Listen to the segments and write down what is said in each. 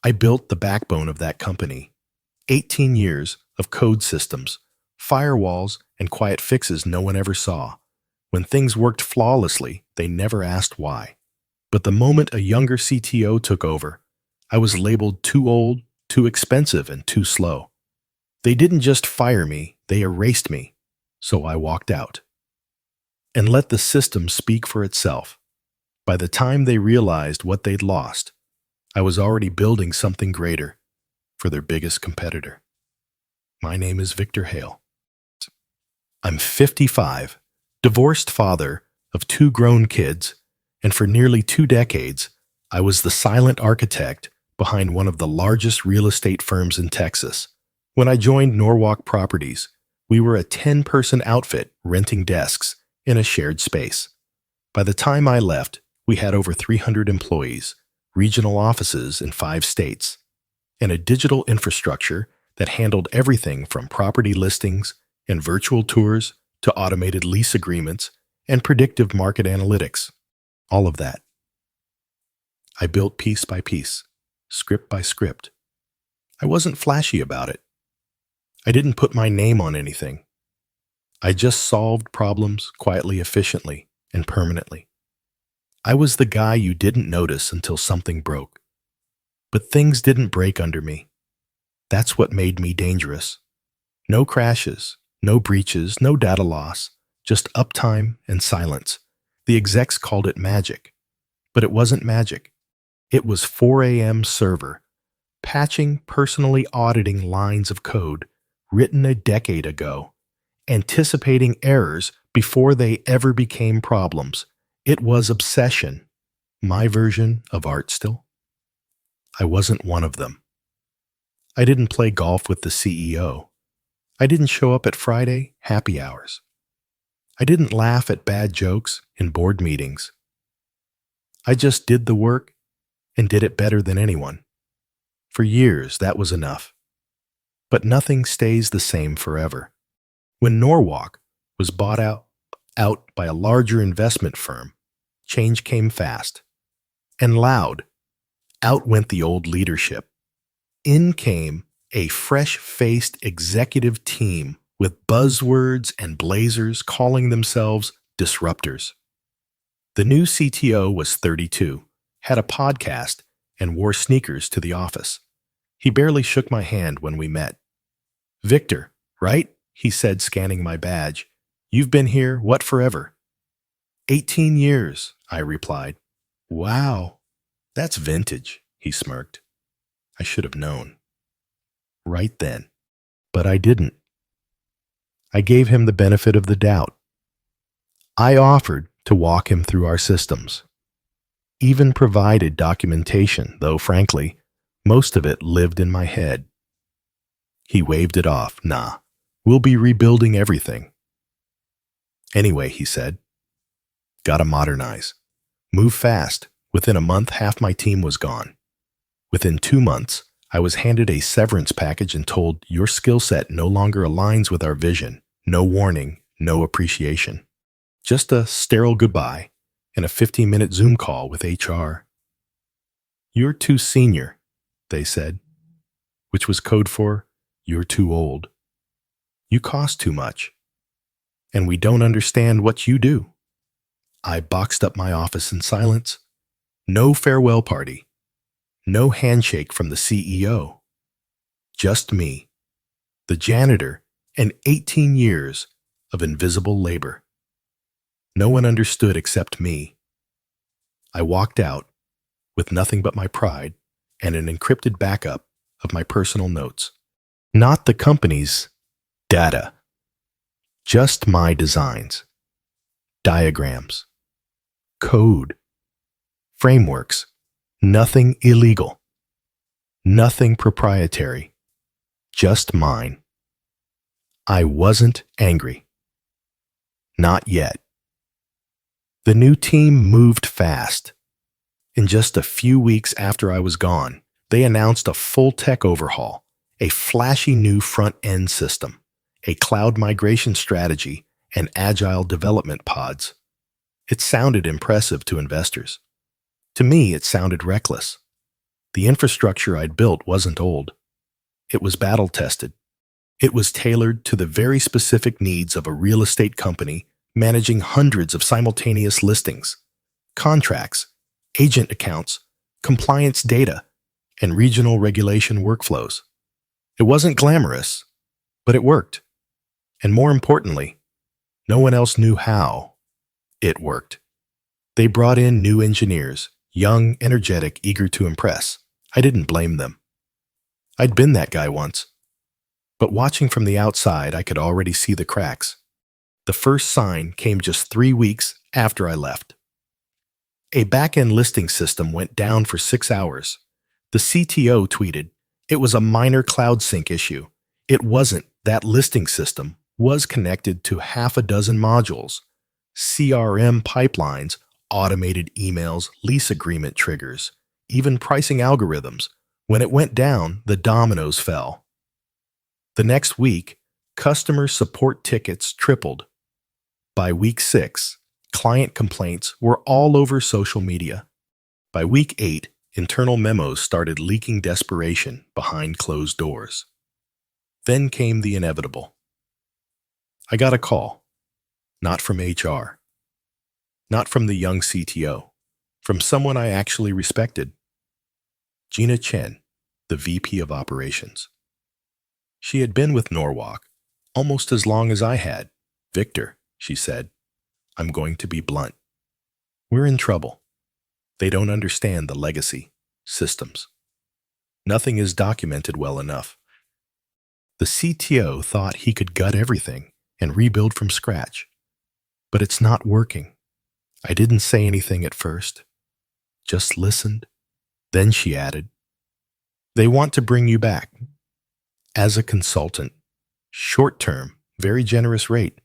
I built the backbone of that company. 18 years of code systems, firewalls, and quiet fixes no one ever saw. When things worked flawlessly, they never asked why. But the moment a younger CTO took over, I was labeled too old, too expensive, and too slow. They didn't just fire me, they erased me. So I walked out and let the system speak for itself. By the time they realized what they'd lost, I was already building something greater for their biggest competitor. My name is Victor Hale. I'm 55, divorced father of 2 grown kids, and for nearly 2 decades, I was the silent architect behind one of the largest real estate firms in Texas. When I joined Norwalk Properties, we were a 10-person outfit renting desks in a shared space. By the time I left, we had over 300 employees, regional offices in 5 states, and a digital infrastructure that handled everything from property listings and virtual tours to automated lease agreements and predictive market analytics. All of that. I built piece by piece, script by script. I wasn't flashy about it. I didn't put my name on anything. I just solved problems quietly, efficiently, and permanently. I was the guy you didn't notice until something broke. But things didn't break under me. That's what made me dangerous. No crashes, no breaches, no data loss, just uptime and silence. The execs called it magic. But it wasn't magic. It was 4 a.m. server, patching, personally auditing lines of code written a decade ago, anticipating errors before they ever became problems. It was obsession. My version of art still. I wasn't one of them. I didn't play golf with the CEO. I didn't show up at Friday happy hours. I didn't laugh at bad jokes in board meetings. I just did the work and did it better than anyone. For years, that was enough. But nothing stays the same forever. When Norwalk was bought out by a larger investment firm, change came fast and loud. Out went the old leadership. In came a fresh-faced executive team with buzzwords and blazers calling themselves disruptors. The new CTO was 32, had a podcast, and wore sneakers to the office. He barely shook my hand when we met. "Victor, right?" he said, scanning my badge. "You've been here, what, forever?" 18 years, I replied. "Wow, that's vintage," he smirked. I should have known. Right then. But I didn't. I gave him the benefit of the doubt. I offered to walk him through our systems. Even provided documentation, though frankly, most of it lived in my head. He waved it off. "Nah, we'll be rebuilding everything." "Anyway," he said, "gotta modernize. Move fast. Within a month, half my team was gone. Within 2 months, I was handed a severance package and told, your skill set no longer aligns with our vision. No warning, no appreciation. Just a sterile goodbye and a 15-minute Zoom call with HR. You're too senior, they said, which was code for, you're too old. You cost too much, and we don't understand what you do. I boxed up my office in silence. No farewell party. No handshake from the CEO. Just me, the janitor, and 18 years of invisible labor. No one understood except me. I walked out with nothing but my pride and an encrypted backup of my personal notes. Not the company's data. Just my designs, diagrams, code, frameworks, nothing illegal, nothing proprietary, just mine. I wasn't angry. Not yet. The new team moved fast. In just a few weeks after I was gone, they announced a full tech overhaul, a flashy new front-end system, a cloud migration strategy, and agile development pods. It sounded impressive to investors. To me, it sounded reckless. The infrastructure I'd built wasn't old. It was battle-tested. It was tailored to the very specific needs of a real estate company managing hundreds of simultaneous listings, contracts, agent accounts, compliance data, and regional regulation workflows. It wasn't glamorous, but it worked. And more importantly, no one else knew how it worked. They brought in new engineers, young, energetic, eager to impress. I didn't blame them. I'd been that guy once. But watching from the outside, I could already see the cracks. The first sign came just 3 weeks after I left. A back-end listing system went down for 6 hours. The CTO tweeted, "It was a minor cloud sync issue. It wasn't. That listing system was connected to half a dozen modules, CRM pipelines, automated emails, lease agreement triggers, even pricing algorithms. When it went down, the dominoes fell." The next week, customer support tickets tripled. By week 6, client complaints were all over social media. By week 8, internal memos started leaking desperation behind closed doors. Then came the inevitable. I got a call, not from HR, not from the young CTO, from someone I actually respected. Gina Chen, the VP of Operations. She had been with Norwalk almost as long as I had. "Victor," she said, "I'm going to be blunt. We're in trouble. They don't understand the legacy systems. Nothing is documented well enough." The CTO thought he could gut everything and rebuild from scratch. But it's not working. I didn't say anything at first, just listened. Then she added, "They want to bring you back as a consultant. Short-term, very generous rate."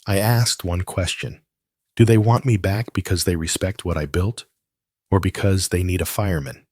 I asked one question. Do they want me back because they respect what I built, or because they need a fireman?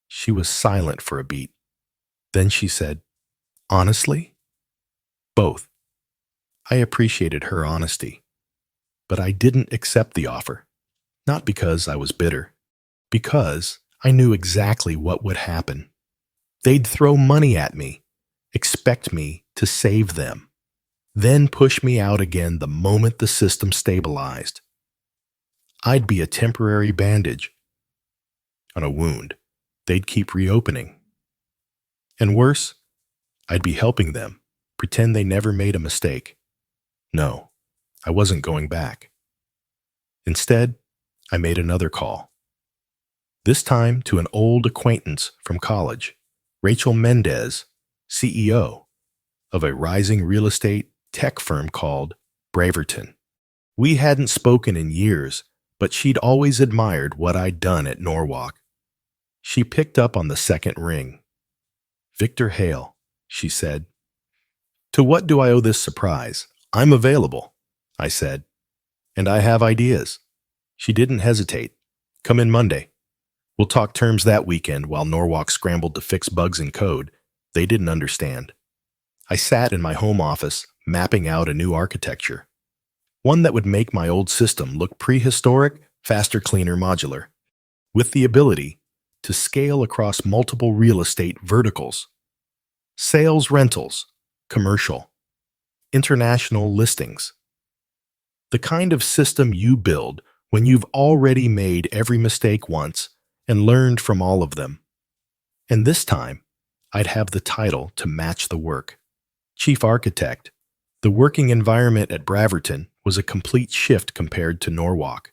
She was silent for a beat. Then she said, "Honestly, both." I appreciated her honesty, but I didn't accept the offer. Not because I was bitter, because I knew exactly what would happen. They'd throw money at me, expect me to save them, then push me out again the moment the system stabilized. I'd be a temporary bandage on a wound they'd keep reopening. And worse, I'd be helping them pretend they never made a mistake. No, I wasn't going back. Instead, I made another call. This time to an old acquaintance from college, Rachel Mendez, CEO of a rising real estate tech firm called Braverton. We hadn't spoken in years, but she'd always admired what I'd done at Norwalk. She picked up on the second ring. "Victor Hale," she said. "To what do I owe this surprise? I'm available," I said. "And I have ideas." She didn't hesitate. "Come in Monday. We'll talk terms that weekend." While Norwalk scrambled to fix bugs in code they didn't understand, I sat in my home office mapping out a new architecture. One that would make my old system look prehistoric, faster, cleaner, modular, with the ability to scale across multiple real estate verticals: sales, rentals, commercial, international listings. The kind of system you build when you've already made every mistake once and learned from all of them. And this time, I'd have the title to match the work: Chief Architect. The working environment at Braverton was a complete shift compared to Norwalk.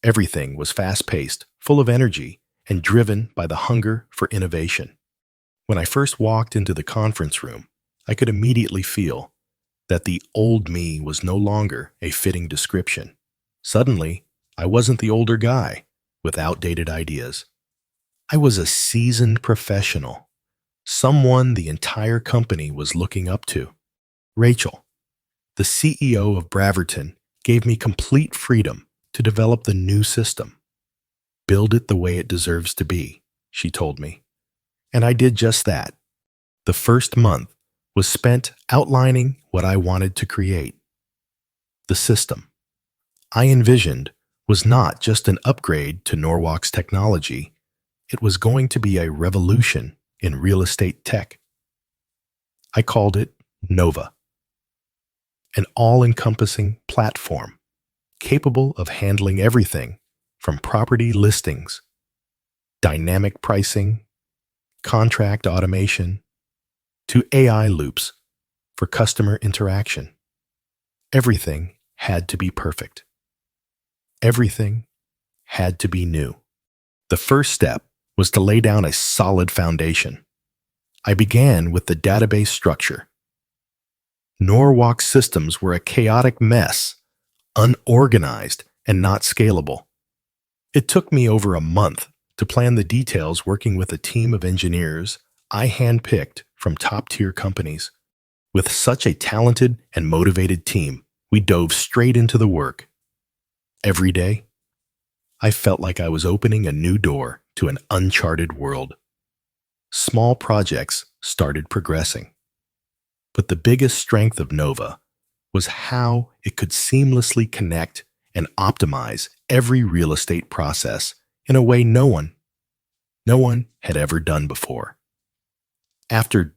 Everything was fast-paced, full of energy, and driven by the hunger for innovation. When I first walked into the conference room, I could immediately feel that the old me was no longer a fitting description. Suddenly, I wasn't the older guy with outdated ideas. I was a seasoned professional, someone the entire company was looking up to. Rachel, the CEO of Braverton, gave me complete freedom to develop the new system. "Build it the way it deserves to be," she told me. And I did just that. The first month was spent outlining what I wanted to create. The system I envisioned was not just an upgrade to Norwalk's technology, It was going to be a revolution in real estate tech. I called it Nova, an all-encompassing platform capable of handling everything from property listings, dynamic pricing, contract automation, to AI loops for customer interaction. Everything had to be perfect. Everything had to be new. The first step was to lay down a solid foundation. I began with the database structure. Norwalk's systems were a chaotic mess, unorganized, and not scalable. It took me over a month to plan the details, working with a team of engineers I handpicked from top-tier companies. With such a talented and motivated team, we dove straight into the work. Every day, I felt like I was opening a new door to an uncharted world. Small projects started progressing. But the biggest strength of Nova was how it could seamlessly connect and optimize every real estate process in a way no one had ever done before. After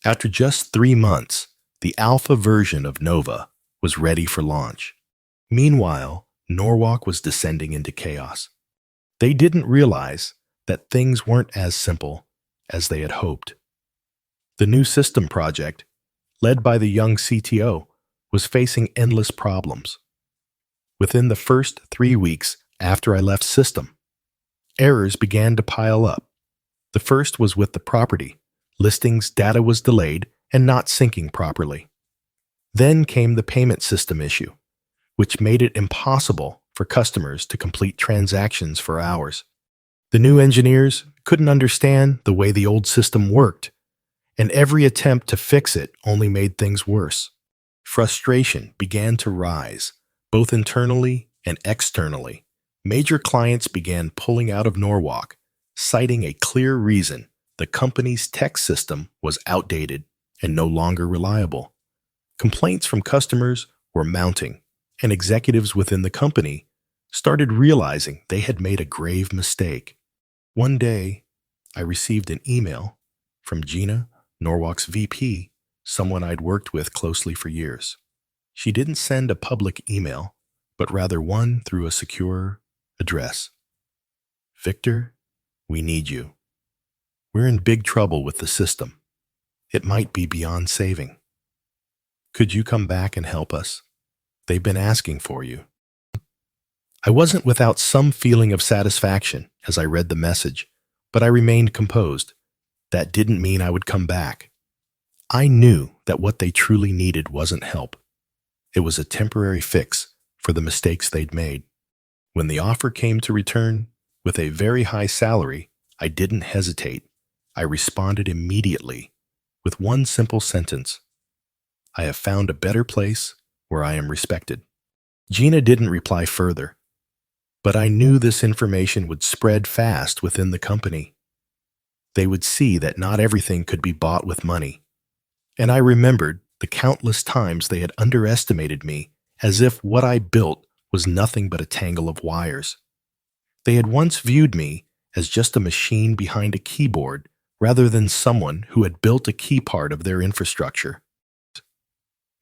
just 3 months, the alpha version of Nova was ready for launch. Meanwhile, Norwalk was descending into chaos. They didn't realize that things weren't as simple as they had hoped. The new system project, led by the young CTO, was facing endless problems. Within the first 3 weeks after I left system, errors began to pile up. The first was with the property. Listings data was delayed and not syncing properly. Then came the payment system issue, which made it impossible for customers to complete transactions for hours. The new engineers couldn't understand the way the old system worked, and every attempt to fix it only made things worse. Frustration began to rise, both internally and externally. Major clients began pulling out of Norwalk, citing a clear reason: the company's tech system was outdated and no longer reliable. Complaints from customers were mounting, and executives within the company started realizing they had made a grave mistake. One day, I received an email from Gina, Norwalk's VP, someone I'd worked with closely for years. She didn't send a public email, but rather one through a secure address. "Victor, we need you. We're in big trouble with the system. It might be beyond saving. Could you come back and help us? They've been asking for you." I wasn't without some feeling of satisfaction as I read the message, but I remained composed. That didn't mean I would come back. I knew that what they truly needed wasn't help. It was a temporary fix for the mistakes they'd made. When the offer came to return with a very high salary, I didn't hesitate. I responded immediately with one simple sentence: "I have found a better place where I am respected." Gina didn't reply further, but I knew this information would spread fast within the company. They would see that not everything could be bought with money. And I remembered the countless times they had underestimated me, as if what I built was nothing but a tangle of wires. They had once viewed me as just a machine behind a keyboard rather than someone who had built a key part of their infrastructure.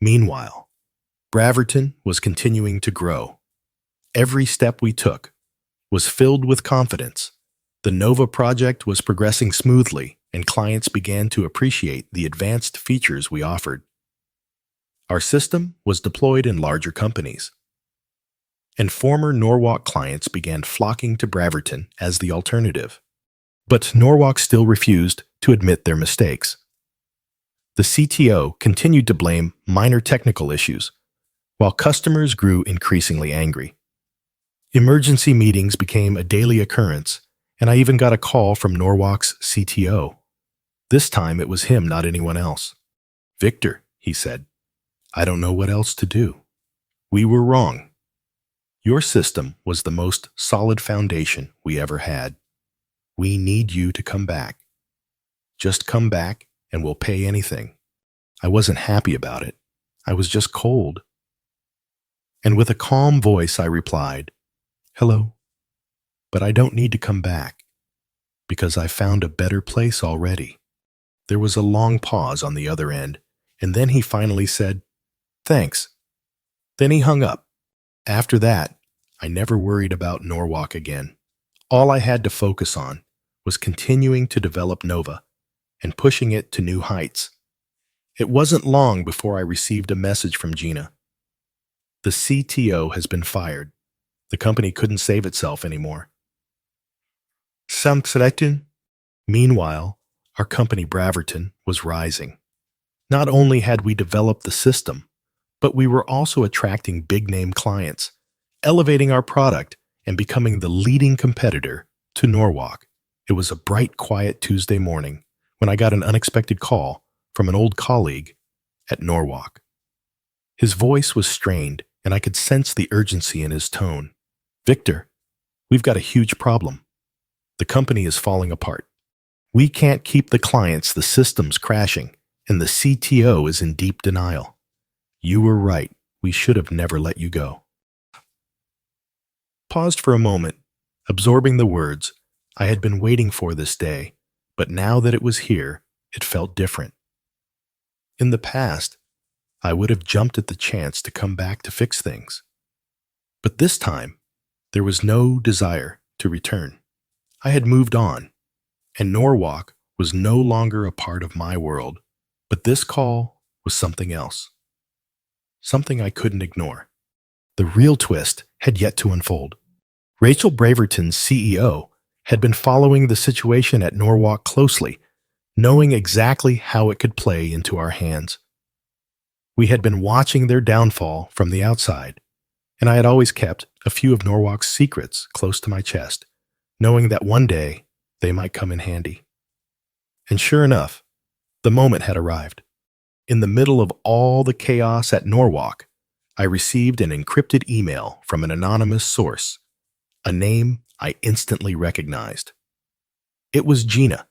Meanwhile, Braverton was continuing to grow. Every step we took was filled with confidence. The Nova project was progressing smoothly, and clients began to appreciate the advanced features we offered. Our system was deployed in larger companies, and former Norwalk clients began flocking to Braverton as the alternative. But Norwalk still refused to admit their mistakes. The CTO continued to blame minor technical issues, while customers grew increasingly angry. Emergency meetings became a daily occurrence, and I even got a call from Norwalk's CTO. This time it was him, not anyone else. "Victor," he said, "I don't know what else to do. We were wrong. Your system was the most solid foundation we ever had. We need you to come back. Just come back and we'll pay anything." I wasn't happy about it. I was just cold. And with a calm voice I replied, "Hello, but I don't need to come back. because I found a better place already. There was a long pause on the other end, and then he finally said, "Thanks." Then he hung up. After that, I never worried about Norwalk again. All I had to focus on was continuing to develop Nova and pushing it to new heights. It wasn't long before I received a message from Gina. The CTO has been fired. The company couldn't save itself anymore. Samsretin. Meanwhile, our company Braverton was rising. Not only had we developed the system, but we were also attracting big-name clients, elevating our product, and becoming the leading competitor to Norwalk. It was a bright, quiet Tuesday morning when I got an unexpected call from an old colleague at Norwalk. His voice was strained, and I could sense the urgency in his tone. "Victor, we've got a huge problem. The company is falling apart. We can't keep the clients, the system's crashing, and the CTO is in deep denial. You were right. We should have never let you go." Paused for a moment, absorbing the words. I had been waiting for this day, but now that it was here, it felt different. In the past, I would have jumped at the chance to come back to fix things. But this time, there was no desire to return. I had moved on, and Norwalk was no longer a part of my world. But this call was something else. Something I couldn't ignore. The real twist had yet to unfold. Rachel Braverton's CEO had been following the situation at Norwalk closely, knowing exactly how it could play into our hands. We had been watching their downfall from the outside, and I had always kept a few of Norwalk's secrets close to my chest, knowing that one day they might come in handy. And sure enough, the moment had arrived. In the middle of all the chaos at Norwalk, I received an encrypted email from an anonymous source, a name I instantly recognized. It was Gina,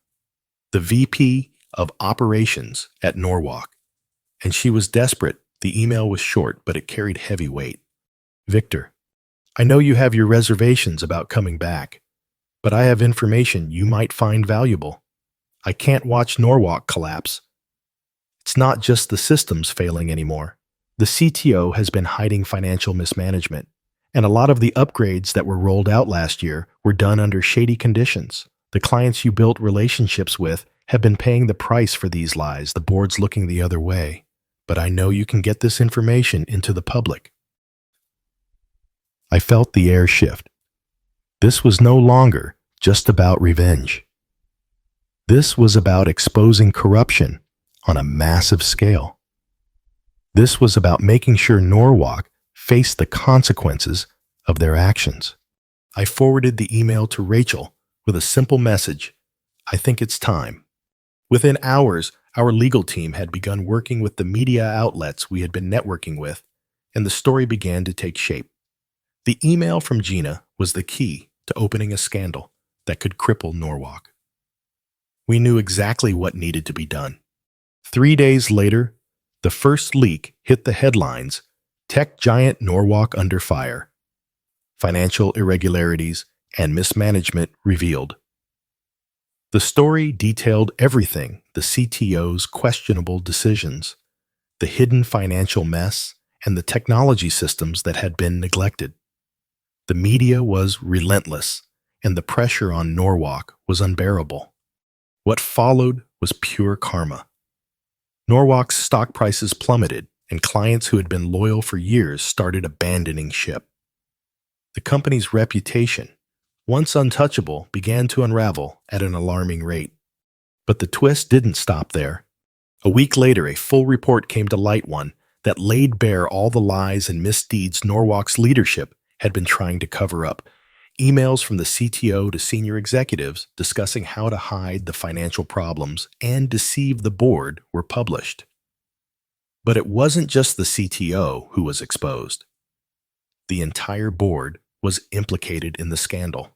the VP of Operations at Norwalk, and she was desperate. The email was short, but it carried heavy weight. "Victor, I know you have your reservations about coming back, but I have information you might find valuable. I can't watch Norwalk collapse. It's not just the systems failing anymore. The CTO has been hiding financial mismanagement, and a lot of the upgrades that were rolled out last year were done under shady conditions. The clients you built relationships with have been paying the price for these lies. The board's looking the other way, but I know you can get this information into the public." I felt the air shift. This was no longer just about revenge. This was about exposing corruption on a massive scale. This was about making sure Norwalk faced the consequences of their actions. I forwarded the email to Rachel with a simple message: "I think it's time." Within hours, our legal team had begun working with the media outlets we had been networking with, and the story began to take shape. The email from Gina was the key to opening a scandal that could cripple Norwalk. We knew exactly what needed to be done. 3 days later, the first leak hit the headlines: "Tech giant Norwalk under fire. Financial irregularities and mismanagement revealed." The story detailed everything: the CTO's questionable decisions, the hidden financial mess, and the technology systems that had been neglected. The media was relentless, and the pressure on Norwalk was unbearable. What followed was pure karma. Norwalk's stock prices plummeted, and clients who had been loyal for years started abandoning ship. The company's reputation, once untouchable, began to unravel at an alarming rate. But the twist didn't stop there. A week later, a full report came to light, one that laid bare all the lies and misdeeds Norwalk's leadership had been trying to cover up. Emails from the CTO to senior executives discussing how to hide the financial problems and deceive the board were published. But it wasn't just the CTO who was exposed. The entire board was implicated in the scandal.